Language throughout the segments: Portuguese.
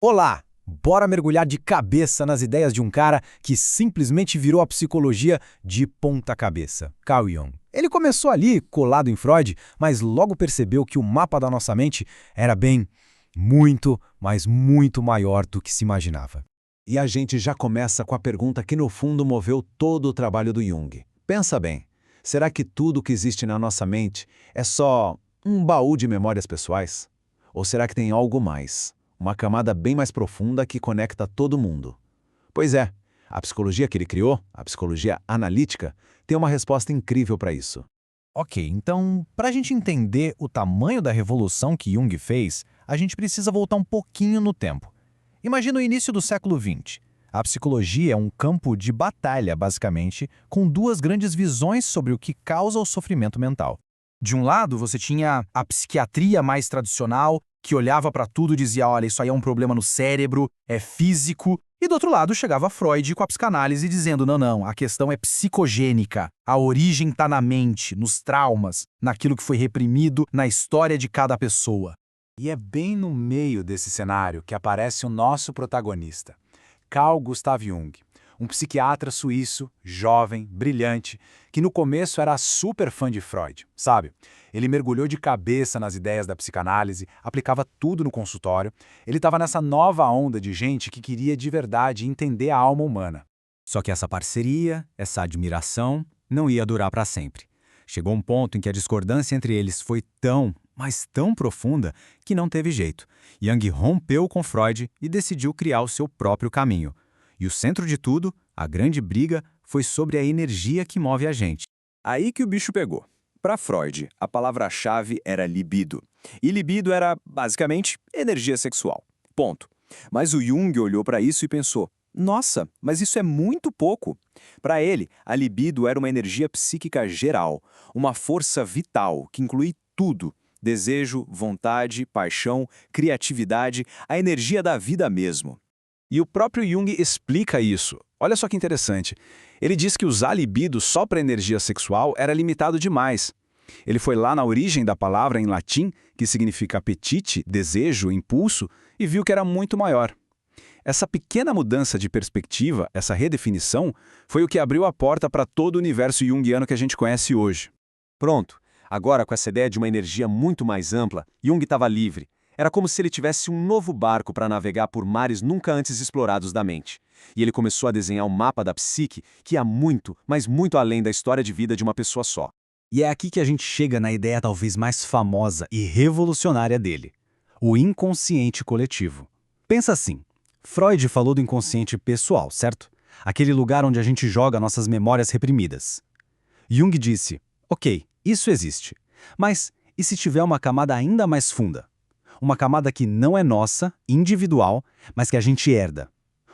Olá! Bora mergulhar de cabeça nas ideias de um cara que simplesmente virou a psicologia de ponta cabeça, Carl Jung. Ele começou ali, colado em Freud, mas logo percebeu que o mapa da nossa mente era bem, muito, mas muito maior do que se imaginava. E a gente já começa com a pergunta que no fundo moveu todo o trabalho do Jung. Pensa bem, será que tudo que existe na nossa mente é só um baú de memórias pessoais? Ou será que tem algo mais? Uma camada bem mais profunda que conecta todo mundo? Pois é, a psicologia que ele criou, a psicologia analítica, tem uma resposta incrível para isso. Ok, então, para a gente entender o tamanho da revolução que Jung fez, a gente precisa voltar um pouquinho no tempo. Imagina o início do século XX. A psicologia é um campo de batalha, basicamente, com duas grandes visões sobre o que causa o sofrimento mental. De um lado, você tinha a psiquiatria mais tradicional, que olhava para tudo e dizia, olha, isso aí é um problema no cérebro, é físico. E do outro lado chegava Freud com a psicanálise dizendo, não, a questão é psicogênica. A origem está na mente, nos traumas, naquilo que foi reprimido, na história de cada pessoa. E é bem no meio desse cenário que aparece o nosso protagonista, Carl Gustav Jung, um psiquiatra suíço, jovem, brilhante, que no começo era super fã de Freud, sabe? Ele mergulhou de cabeça nas ideias da psicanálise, aplicava tudo no consultório. Ele estava nessa nova onda de gente que queria de verdade entender a alma humana. Só que essa parceria, essa admiração, não ia durar para sempre. Chegou um ponto em que a discordância entre eles foi tão, mas tão profunda, que não teve jeito. Jung rompeu com Freud e decidiu criar o seu próprio caminho. E o centro de tudo, a grande briga, foi sobre a energia que move a gente. Aí que o bicho pegou. Para Freud, a palavra-chave era libido. E libido era, basicamente, energia sexual. Ponto. Mas o Jung olhou para isso e pensou, nossa, mas isso é muito pouco. Para ele, a libido era uma energia psíquica geral, uma força vital que inclui tudo. Desejo, vontade, paixão, criatividade, a energia da vida mesmo. E o próprio Jung explica isso. Olha só que interessante. Ele diz que usar libido só para energia sexual era limitado demais. Ele foi lá na origem da palavra em latim, que significa apetite, desejo, impulso, e viu que era muito maior. Essa pequena mudança de perspectiva, essa redefinição, foi o que abriu a porta para todo o universo junguiano que a gente conhece hoje. Pronto. Agora, com essa ideia de uma energia muito mais ampla, Jung estava livre. Era como se ele tivesse um novo barco para navegar por mares nunca antes explorados da mente. E ele começou a desenhar um mapa da psique que ia muito, mas muito além da história de vida de uma pessoa só. E é aqui que a gente chega na ideia talvez mais famosa e revolucionária dele, o inconsciente coletivo. Pensa assim, Freud falou do inconsciente pessoal, certo? Aquele lugar onde a gente joga nossas memórias reprimidas. Jung disse, ok, isso existe, mas e se tiver uma camada ainda mais funda? Uma camada que não é nossa, individual, mas que a gente herda.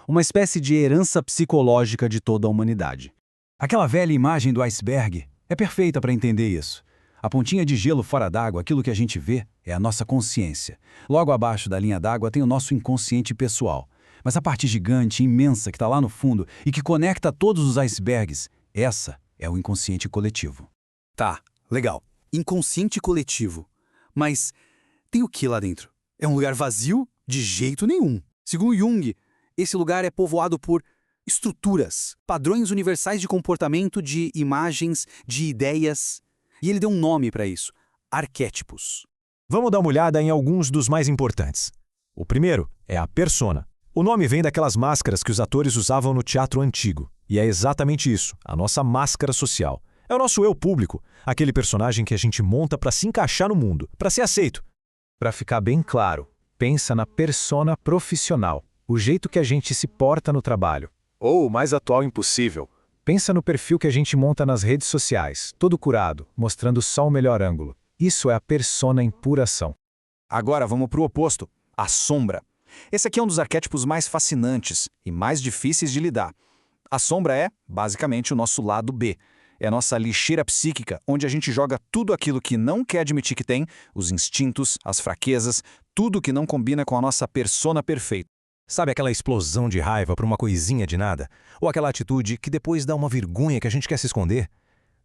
Uma espécie de herança psicológica de toda a humanidade. Aquela velha imagem do iceberg é perfeita para entender isso. A pontinha de gelo fora d'água, aquilo que a gente vê, é a nossa consciência. Logo abaixo da linha d'água tem o nosso inconsciente pessoal. Mas a parte gigante, imensa, que está lá no fundo e que conecta todos os icebergs, essa é o inconsciente coletivo. Tá, legal. Inconsciente coletivo. Mas tem o que lá dentro? É um lugar vazio? De jeito nenhum. Segundo Jung, esse lugar é povoado por estruturas, padrões universais de comportamento, de imagens, de ideias. E ele deu um nome para isso: arquétipos. Vamos dar uma olhada em alguns dos mais importantes. O primeiro é a persona. O nome vem daquelas máscaras que os atores usavam no teatro antigo. E é exatamente isso, a nossa máscara social. É o nosso eu público, aquele personagem que a gente monta para se encaixar no mundo, para ser aceito. Para ficar bem claro, pensa na persona profissional, o jeito que a gente se porta no trabalho. Ou, o mais atual impossível, pensa no perfil que a gente monta nas redes sociais, todo curado, mostrando só o melhor ângulo. Isso é a persona em pura ação. Agora vamos para o oposto, a sombra. Esse aqui é um dos arquétipos mais fascinantes e mais difíceis de lidar. A sombra é, basicamente, o nosso lado B. É a nossa lixeira psíquica, onde a gente joga tudo aquilo que não quer admitir que tem, os instintos, as fraquezas, tudo que não combina com a nossa persona perfeita. Sabe aquela explosão de raiva por uma coisinha de nada? Ou aquela atitude que depois dá uma vergonha que a gente quer se esconder?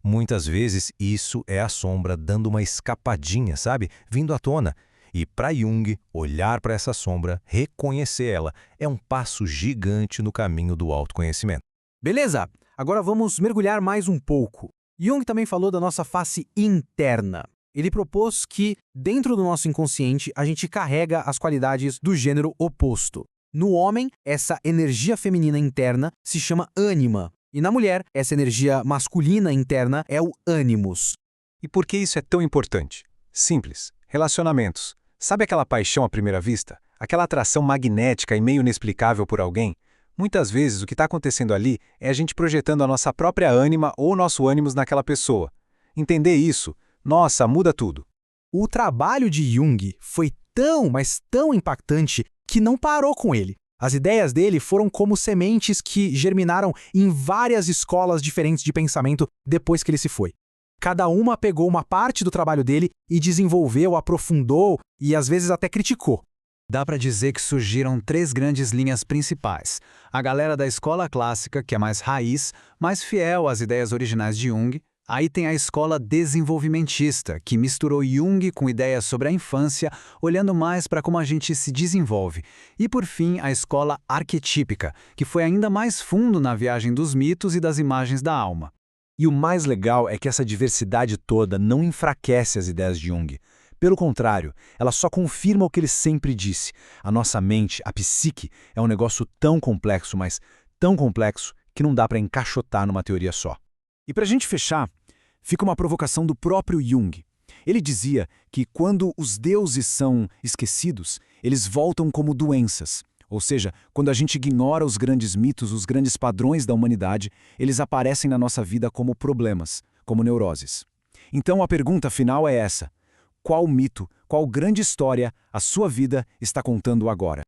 Muitas vezes isso é a sombra dando uma escapadinha, sabe? Vindo à tona. E para Jung, olhar para essa sombra, reconhecer ela, é um passo gigante no caminho do autoconhecimento. Beleza, agora vamos mergulhar mais um pouco. Jung também falou da nossa face interna. Ele propôs que, dentro do nosso inconsciente, a gente carrega as qualidades do gênero oposto. No homem, essa energia feminina interna se chama ânima. E na mulher, essa energia masculina interna é o ânimos. E por que isso é tão importante? Simples. Relacionamentos. Sabe aquela paixão à primeira vista? Aquela atração magnética e meio inexplicável por alguém? Muitas vezes o que está acontecendo ali é a gente projetando a nossa própria ânima ou nosso ânimos naquela pessoa. Entender isso, nossa, muda tudo. O trabalho de Jung foi tão, mas tão impactante que não parou com ele. As ideias dele foram como sementes que germinaram em várias escolas diferentes de pensamento depois que ele se foi. Cada uma pegou uma parte do trabalho dele e desenvolveu, aprofundou e às vezes até criticou. Dá para dizer que surgiram 3 grandes linhas principais. A galera da escola clássica, que é mais raiz, mais fiel às ideias originais de Jung. Aí tem a escola desenvolvimentista, que misturou Jung com ideias sobre a infância, olhando mais para como a gente se desenvolve. E, por fim, a escola arquetípica, que foi ainda mais fundo na viagem dos mitos e das imagens da alma. E o mais legal é que essa diversidade toda não enfraquece as ideias de Jung. Pelo contrário, ela só confirma o que ele sempre disse. A nossa mente, a psique, é um negócio tão complexo, mas tão complexo, que não dá para encaixotar numa teoria só. E para a gente fechar, fica uma provocação do próprio Jung. Ele dizia que quando os deuses são esquecidos, eles voltam como doenças. Ou seja, quando a gente ignora os grandes mitos, os grandes padrões da humanidade, eles aparecem na nossa vida como problemas, como neuroses. Então a pergunta final é essa: qual mito, qual grande história a sua vida está contando agora?